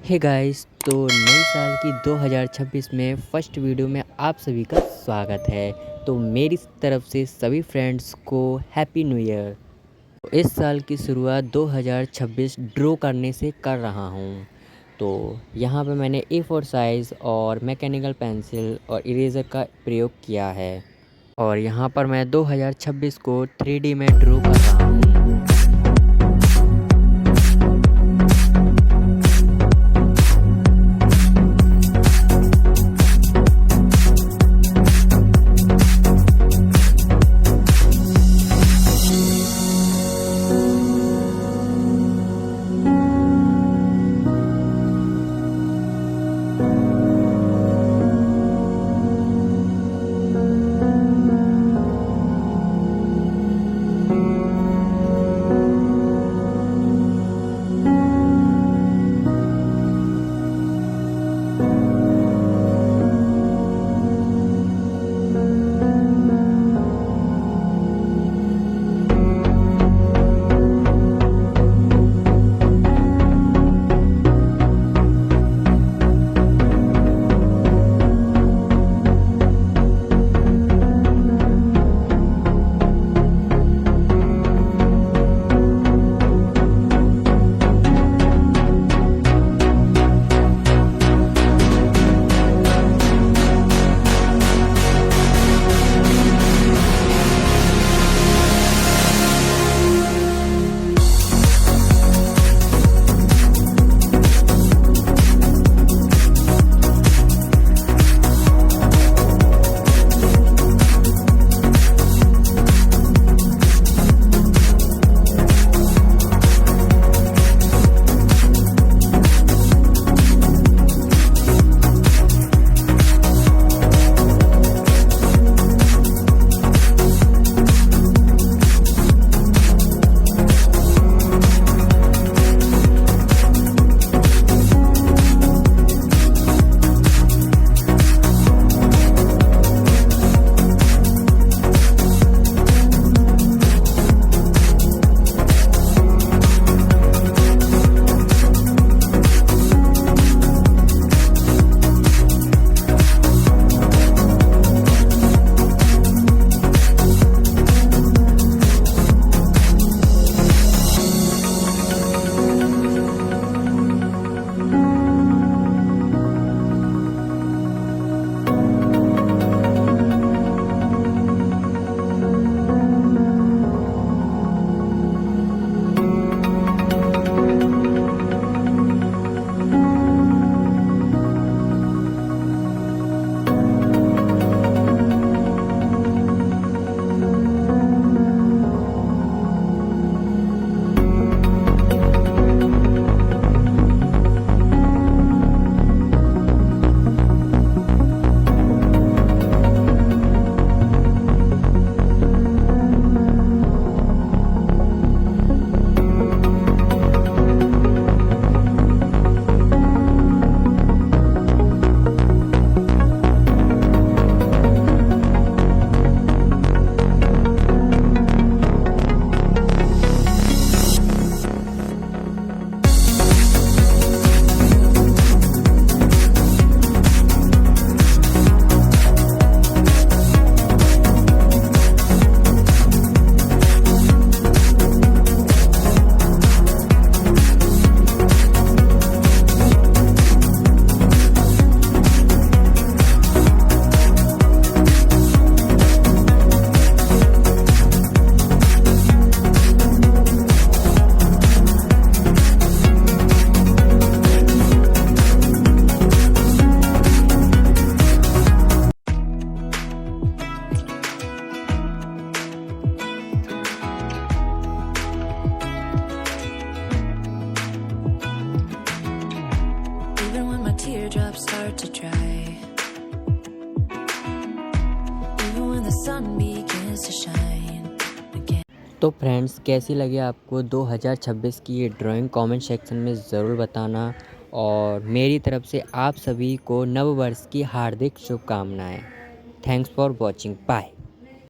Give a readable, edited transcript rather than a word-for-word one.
Hey guys, तो नई साल की 2026 में फर्स्ट वीडियो में आप सभी का स्वागत है। तो मेरी तरफ से सभी फ्रेंड्स को हैप्पी न्यू ईयर। तो इस साल की शुरुआत 2026 ड्रॉ करने से कर रहा हूँ। तो यहाँ पे मैंने A4 साइज़ और मैकेनिकल पेंसिल और इरेज़र का प्रयोग किया है और यहाँ पर मैं 2026 को 3D में ड्रॉ कर रहा हूँ। Even when my teardrops start to dry, even when the sun begins to shine again. तो फ्रेंड्स, कैसी लगी आपको 2026 की ये ड्राइंग? कमेंट सेक्शन में ज़रूर बताना और मेरी तरफ से आप सभी को नव वर्ष की हार्दिक शुभकामनाएं। Thanks for watching. बाय।